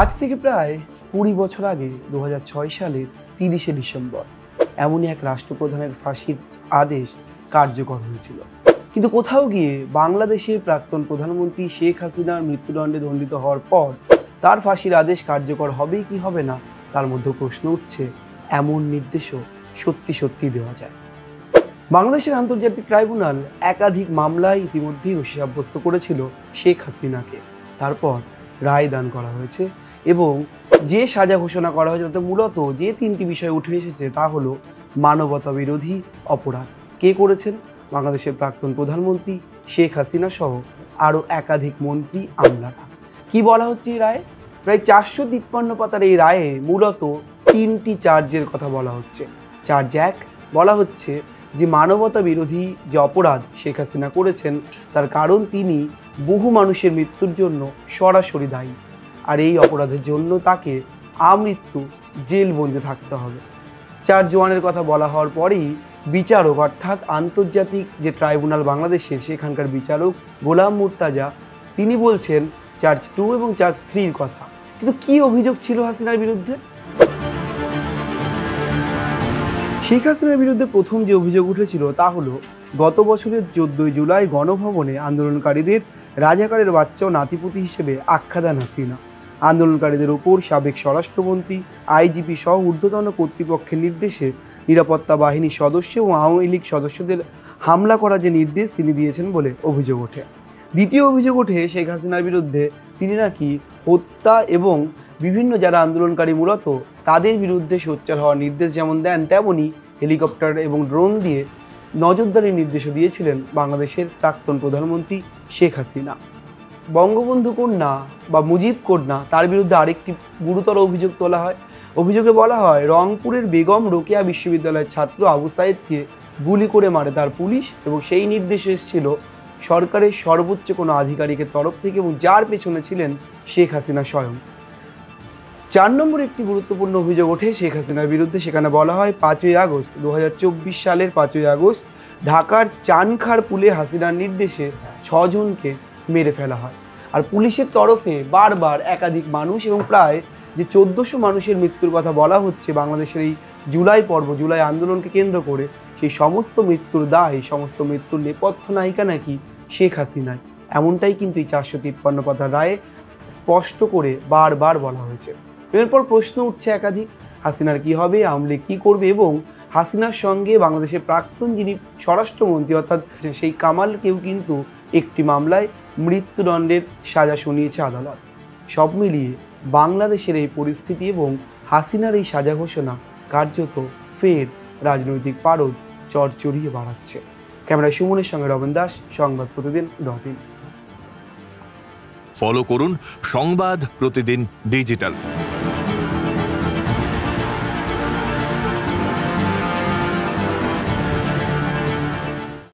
আজ থেকে প্রায় ২০ বছর আগে ২০০৬ সালের ৩০শে ডিসেম্বর এমনই এক রাষ্ট্রপ্রধানের ফাঁসির আদেশ কার্যকর হয়েছিল। কিন্তু কোথাও গিয়ে বাংলাদেশের প্রাক্তন প্রধানমন্ত্রী শেখ হাসিনার মৃত্যুদণ্ডে দণ্ডিত হওয়ার পর তার ফাঁসির আদেশ কার্যকর হবে কি হবে না তার মধ্যে প্রশ্ন উঠছে, এমন নির্দেশও সত্যি সত্যি দেওয়া যায়। বাংলাদেশের আন্তর্জাতিক ট্রাইব্যুনাল একাধিক মামলায় ইতিমধ্যেই দোষী সাব্যস্ত করেছিল শেখ হাসিনাকে। তারপর রায় দান করা হয়েছে এবং যে সাজা ঘোষণা করা হয়েছে তাতে মূলত যে তিনটি বিষয় উঠে এসেছে তা হলো মানবতা বিরোধী অপরাধ। কে করেছেন? বাংলাদেশের প্রাক্তন প্রধানমন্ত্রী শেখ হাসিনা সহ আরও একাধিক মন্ত্রী আমলারা। কি বলা হচ্ছে এই রায়ে? প্রায় ৪৫৩ পাতার এই রায়ে মূলত তিনটি চার্জের কথা বলা হচ্ছে। চার্জ ১ বলা হচ্ছে যে মানবতা বিরোধী যে অপরাধ শেখ হাসিনা করেছেন তার কারণ তিনি বহু মানুষের মৃত্যুর জন্য সরাসরি দায়ী, আর এই অপরাধের জন্য তাকে আমৃত্যু জেলবন্দি থাকতে হবে। চার্জ 1-এর কথা বলা হওয়ার পরেই বিচারক অর্থাৎ আন্তর্জাতিক যে ট্রাইব্যুনাল বাংলাদেশের সেখানকার বিচারক গোলাম মুর্তাজা তিনি বলছেন চার্জ 2 এবং চার্জ 3-র কথা। কিন্তু কি অভিযোগ ছিল হাসিনার বিরুদ্ধে? শেখ হাসিনার বিরুদ্ধে প্রথম যে অভিযোগ উঠেছিল তা হলো গত বছরের 14 জুলাই গণভবনে আন্দোলনকারীদের রাজাকারের বাচ্চা ও নাতিপুতি হিসেবে আখ্যা দেন হাসিনা। আন্দোলনকারীদের উপর সাবেক স্বরাষ্ট্রমন্ত্রী, আইজিপি সহ ঊর্ধ্বতন কর্তৃপক্ষের নির্দেশে নিরাপত্তা বাহিনীর সদস্য ও আওয়ামী লীগ সদস্যদের হামলা করার যে নির্দেশ তিনি দিয়েছেন বলে অভিযোগ ওঠে। দ্বিতীয় অভিযোগ ওঠে শেখ হাসিনার বিরুদ্ধে তিনি নাকি হত্যা এবং বিভিন্ন যারা আন্দোলনকারী মূলত তাদের বিরুদ্ধে সোচ্চার হওয়ার নির্দেশ যেমন দেন তেমনই হেলিকপ্টার এবং ড্রোন দিয়ে নজরদারির নির্দেশও দিয়েছিলেন বাংলাদেশের প্রাক্তন প্রধানমন্ত্রী শেখ হাসিনা। বঙ্গবন্ধু কন্যা বা মুজিব কন্যা তার বিরুদ্ধে আরেকটি গুরুতর অভিযোগ তোলা হয়। অভিযোগে বলা হয় রংপুরের বেগম রোকেয়া বিশ্ববিদ্যালয়ের ছাত্র আবু সাইদকে গুলি করে মারে তার পুলিশ এবং সেই নির্দেশ এসেছিল সরকারের সর্বোচ্চ কোনো আধিকারিকের তরফ থেকে এবং যার পেছনে ছিলেন শেখ হাসিনা স্বয়ং। 4 নম্বর একটি গুরুত্বপূর্ণ অভিযোগ ওঠে শেখ হাসিনার বিরুদ্ধে। সেখানে বলা হয় 5ই আগস্ট 2024 সালের 5ই আগস্ট ঢাকার চানখার পুলে হাসিনার নির্দেশে 6 জনকে মেরে ফেলা হয়। আর পুলিশের তরফে বারবার একাধিক মানুষ এবং প্রায় যে 1400 মানুষের মৃত্যুর কথা বলা হচ্ছে বাংলাদেশের এই জুলাই পর্ব, জুলাই আন্দোলনকে কেন্দ্র করে, সেই সমস্ত মৃত্যুর দায়, সমস্ত মৃত্যুর নেপথ্য নায়িকা নাকি শেখ হাসিনায়। এমনটাই কিন্তু এই 453 পাতার রায়ে স্পষ্ট করে বারবার বলা হয়েছে। এরপর প্রশ্ন উঠছে একাধিক, হাসিনার কি হবে, আওয়ামী লীগ কী করবে এবং হাসিনার সঙ্গে বাংলাদেশের প্রাক্তন যিনি স্বরাষ্ট্রমন্ত্রী অর্থাৎ সেই কামালকেও কিন্তু একটি মামলায় মৃত্যুদণ্ডের সাজা শুনিয়েছে আদালত। সব মিলিয়ে বাংলাদেশের এই পরিস্থিতি এবং হাসিনার এই সাজা ঘোষণা কার্যত ফের রাজনৈতিক পারদ চড়চড়িয়ে বাড়াচ্ছে। ক্যামেরায় সুমনের সঙ্গে রবীন দাস, সংবাদ প্রতিদিন .in। ফলো করুন সংবাদ প্রতিদিন ডিজিটাল।